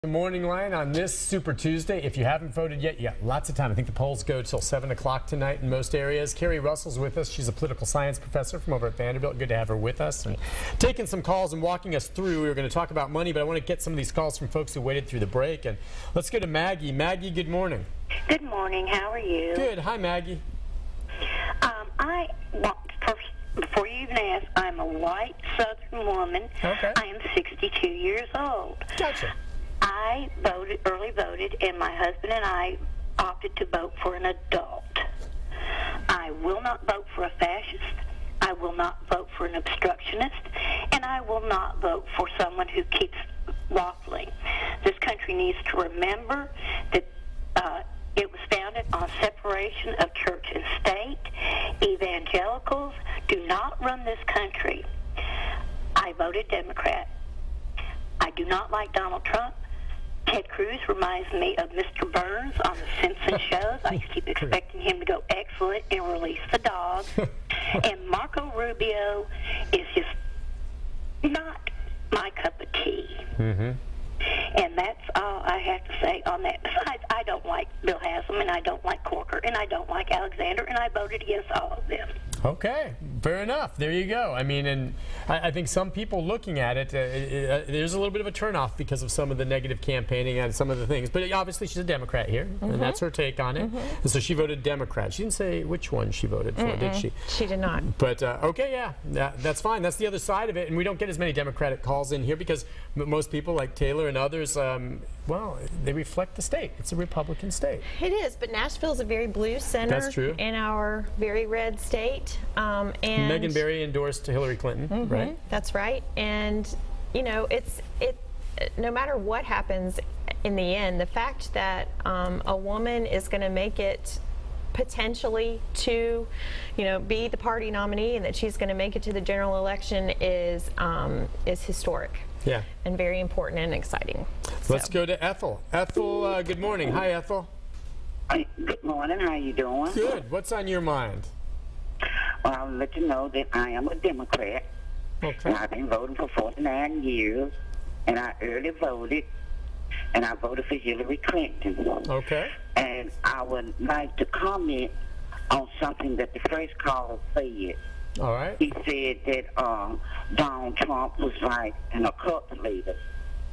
The Morning Line on this Super Tuesday. If you haven't voted yet, you got lots of time. I think the polls go till 7 o'clock tonight in most areas. Carrie Russell's with us. She's a political science professor from over at Vanderbilt. Good to have her with us and taking some calls and walking us through. We were going to talk about money, but I want to get some of these calls from folks who waited through the break. And let's go to Maggie. Maggie, good morning. Good morning. How are you? Good. Hi, Maggie. I want first, before you even ask, I'm a white Southern woman. Okay. I am 62 years old. Gotcha. I early voted, and my husband and I opted to vote for an adult. I will not vote for a fascist. I will not vote for an obstructionist, and I will not vote for someone who keeps waffling. This country needs to remember that it was founded on separation of church and state. Evangelicals do not run this country. I voted Democrat. I do not like Donald Trump. Ted Cruz reminds me of Mr. Burns on the Simpsons shows. I keep expecting him to go excellent and release the dog. And Marco Rubio is just not my cup of tea. Mm-hmm. And that's all I have to say on that. Besides, I don't like Bill Haslam, and I don't like Corker, and I don't like Alexander, and I voted against all of them. Okay, fair enough. There you go. I mean, and I think some people looking at it, there's a little bit of a turnoff because of some of the negative campaigning and some of the things. But obviously, she's a Democrat here, and that's her take on it. And so she voted Democrat. She didn't say which one she voted for, did she? She did not. But okay, yeah, that's fine. That's the other side of it. And we don't get as many Democratic calls in here because most people, like Taylor and others, well, they reflect the state. It's a Republican state. It is, but Nashville is a very blue center. That's true. In our very red state. And Megan Barry endorsed Hillary Clinton, right? That's right. And you know, no matter what happens in the end, the fact that a woman is going to make it potentially to, be the party nominee, and that she's going to make it to the general election is historic. Yeah. And very important and exciting. Let's go to Ethel. Ethel, good morning. Hi, Ethel. Hi, good morning. How you doing? Good. What's on your mind? Well, I'll let you know that I am a Democrat. Okay. And I've been voting for 49 years, and I early voted, and I voted for Hillary Clinton. Okay. And I would like to comment on something that the first caller said. All right. He said that Donald Trump was like an occult leader.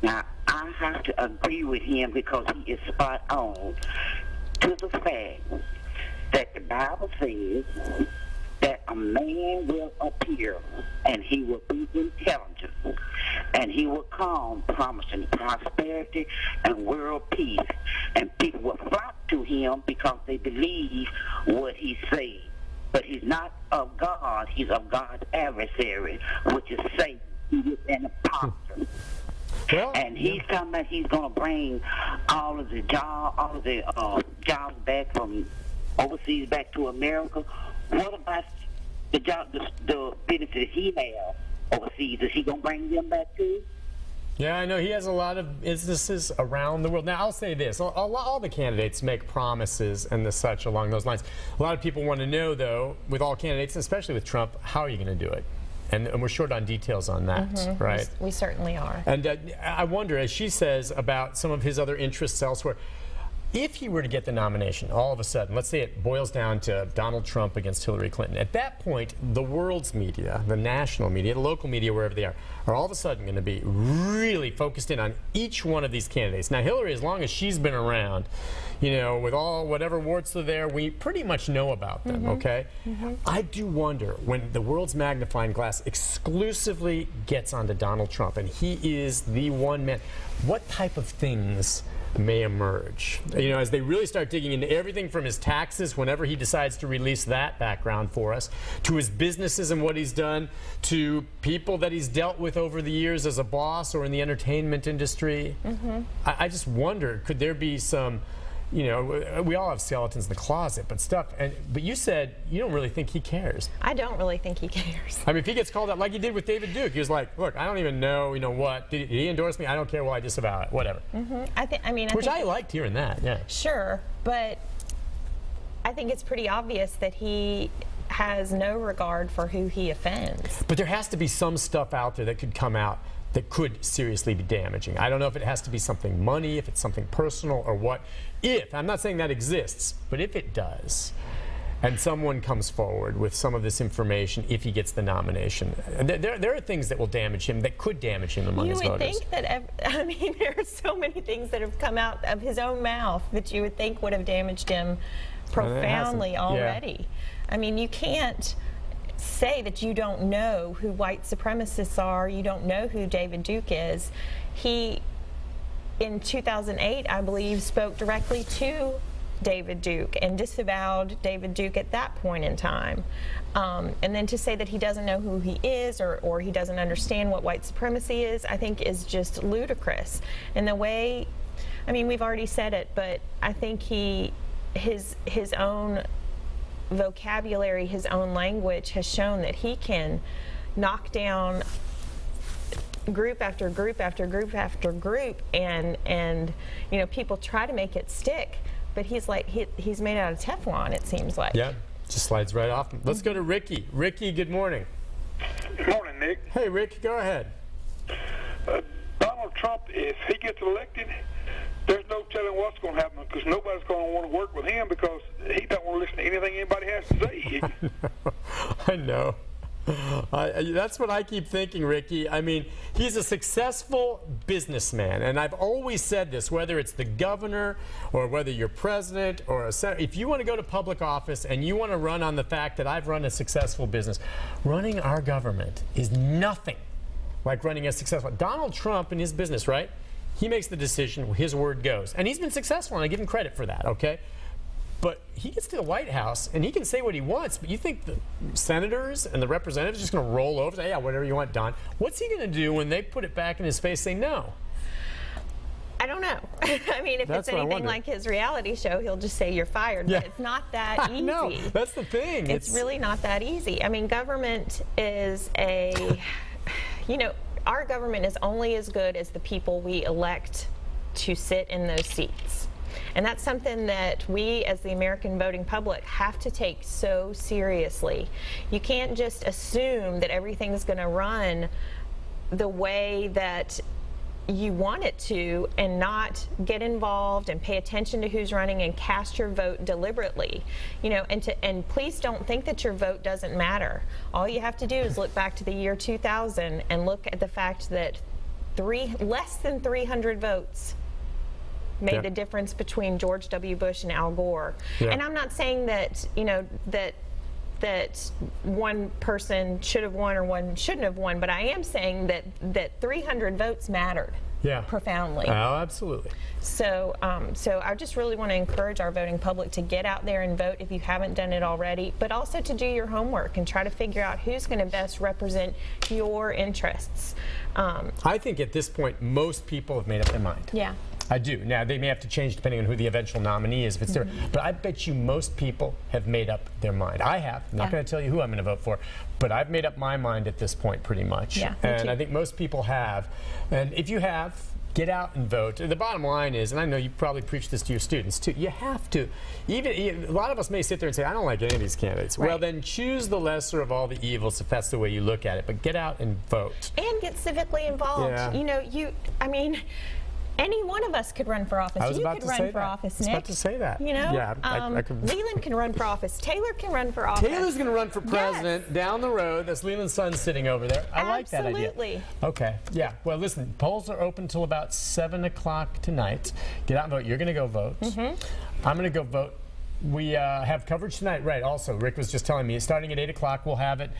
Now, I have to agree with him because he is spot on to the fact that the Bible says that a man will appear and he will be intelligent and he will come promising prosperity and world peace, and people will flock to him because they believe what he says. But he's not of God, he's of God's adversary, which is Satan. He is an imposter. Well, and he's talking about he's going to bring all of the jobs back from overseas back to America. What about the benefit he has overseas? Is he going to bring them back too? Yeah, I know he has a lot of businesses around the world. Now, I'll say this. All the candidates make promises and the such along those lines. A lot of people want to know, though, with all candidates, especially with Trump, how are you going to do it? And we're short on details on that, right? We certainly are. And I wonder, as she says, about some of his other interests elsewhere. If he were to get the nomination, all of a sudden, let's say it boils down to Donald Trump against Hillary Clinton, at that point, the world's media, the national media, the local media, wherever they are all of a sudden going to be really focused in on each one of these candidates. Now, Hillary, as long as she's been around, with all whatever warts are there, we pretty much know about them, okay? I do wonder, when the world's magnifying glass exclusively gets onto Donald Trump, and he is the one man, what type of things may emerge, as they really start digging into everything from his taxes whenever he decides to release that background for us, to his businesses and what he's done, to people that he's dealt with over the years as a boss or in the entertainment industry. I just wonder, could there be some, we all have skeletons in the closet, but you said you don't really think he cares. I don't really think he cares. I mean, if he gets called out like he did with David Duke, he was like, look, I don't even know, what, did he endorse me? I don't care, well, I disavow it, whatever. I liked hearing that, yeah. Sure, but I think it's pretty obvious that he has no regard for who he offends. But there has to be some stuff out there that could come out that could seriously be damaging. I don't know if it has to be something money, if it's something personal, or what. If, I'm not saying that exists, but if it does, and someone comes forward with some of this information if he gets the nomination, there are things that will damage him, that could damage him among his voters. You would think that, I mean, there are so many things that have come out of his own mouth that you would think would have damaged him profoundly already. Yeah. I mean, you can't say that you don't know who white supremacists are, you don't know who David Duke is. He, in 2008, I believe, spoke directly to David Duke and disavowed David Duke at that point in time. And then to say that he doesn't know who he is, or he doesn't understand what white supremacy is, I think is just ludicrous. And the way, I mean, we've already said it, but I think his own vocabulary, his own language has shown that he can knock down group after group after group after group, and you know, people try to make it stick, but he's like he's made out of Teflon, it seems like. Yeah, just slides right off. Let's go to Ricky. Ricky, good morning. Good morning, Nick. Hey, Rick, go ahead. Donald Trump, if he gets elected, there's no telling what's going to happen, because nobody's going to want to work with him because he don't want to listen to anything anybody has to say. I know. That's what I keep thinking, Ricky. I mean, he's a successful businessman, and I've always said this, whether it's the governor or whether you're president or a senator, if you want to go to public office and you want to run on the fact that I've run a successful business, running our government is nothing like running a successful. Donald Trump and his business, right? He makes the decision, his word goes. And he's been successful, and I give him credit for that, okay? But he gets to the White House, and he can say what he wants, but you think the senators and the representatives are just going to roll over and say, yeah, whatever you want, Don. What's he going to do when they put it back in his face, say no? I don't know. I mean, if it's anything like his reality show, he'll just say you're fired. Yeah. But it's not that easy. No, that's the thing. It's really not that easy. I mean, government is a, you know, our government is only as good as the people we elect to sit in those seats. And that's something that we, as the American voting public, have to take so seriously. You can't just assume that everything's going to run the way that you want it to and not get involved and pay attention to who's running and cast your vote deliberately. You know, and please don't think that your vote doesn't matter. All you have to do is look back to the year 2000 and look at the fact that less than 300 votes made the difference between George W. Bush and Al Gore. And I'm not saying that, you know, that one person should have won or one shouldn't have won, but I am saying that 300 votes mattered profoundly. Oh, absolutely. So, so I just really want to encourage our voting public to get out there and vote if you haven't done it already, but also to do your homework and try to figure out who's going to best represent your interests. I think at this point, most people have made up their mind. Yeah. I do. Now, they may have to change depending on who the eventual nominee is, if it's different. But I bet you most people have made up their mind. I have. I'm not going to tell you who I'm going to vote for, but I've made up my mind at this point pretty much. Yeah, and I think most people have. And if you have, get out and vote. The bottom line is, and I know you probably preach this to your students too, you have to. Even a lot of us may sit there and say, I don't like any of these candidates. Right. Well, then choose the lesser of all the evils if that's the way you look at it. But get out and vote. And get civically involved. Yeah. You know, I mean, any one of us could run for office. You could run for office, Nick. I was about to say that. You know, yeah, I could. Leland can run for office. Taylor can run for office. Taylor's going to run for president down the road. That's Leland's son sitting over there. I like that idea. Absolutely. Okay. Yeah. Well, listen, polls are open till about 7 o'clock tonight. Get out and vote. You're going to go vote. I'm going to go vote. We have coverage tonight, right? Also, Rick was just telling me, starting at 8 o'clock, we'll have it.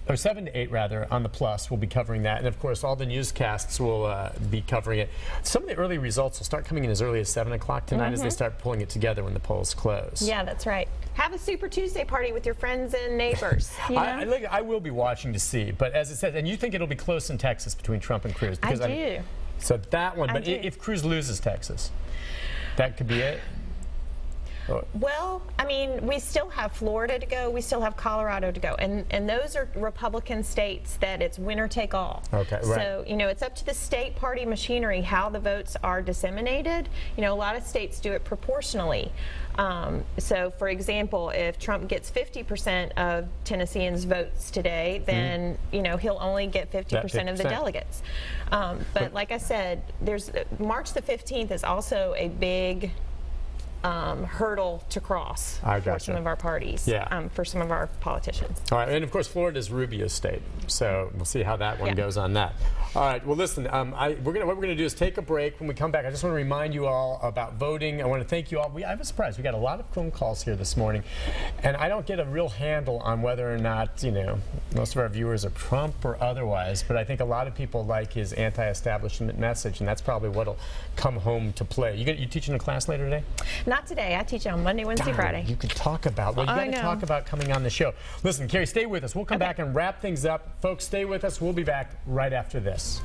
Or 7 to 8 rather, on the Plus, we'll be covering that, and of course, all the newscasts will be covering it. Some of the early results will start coming in as early as 7 o'clock tonight as they start pulling it together when the polls close. Yeah, that's right. Have a Super Tuesday party with your friends and neighbors. You know? I will be watching to see, but as it says, and you think it'll be close in Texas between Trump and Cruz? Because I do. So that one, but if Cruz loses Texas, that could be it. Well, I mean, we still have Florida to go. We still have Colorado to go. And those are Republican states that it's winner take all. Okay, right. So, you know, it's up to the state party machinery how the votes are disseminated. You know, a lot of states do it proportionally. So, for example, if Trump gets 50% of Tennesseans' votes today, then, you know, he'll only get 50% of the delegates. But like I said, March the 15th is also a big hurdle to cross for some of our parties, for some of our politicians. All right, and of course, Florida is Rubio's state, so we'll see how that one goes on that. All right, well, listen, what we're going to do is take a break. When we come back, I just want to remind you all about voting. I want to thank you all. I was surprised. We got a lot of phone calls here this morning, and I don't get a real handle on whether or not, you know, most of our viewers are Trump or otherwise, but I think a lot of people like his anti-establishment message, and that's probably what'll come home to play. You teaching a class later today? Not today. I teach on Monday, Wednesday, Friday. You could talk about, well, you got to talk about coming on the show. Listen, Carrie, stay with us. We'll come back and wrap things up. Folks, stay with us. We'll be back right after this.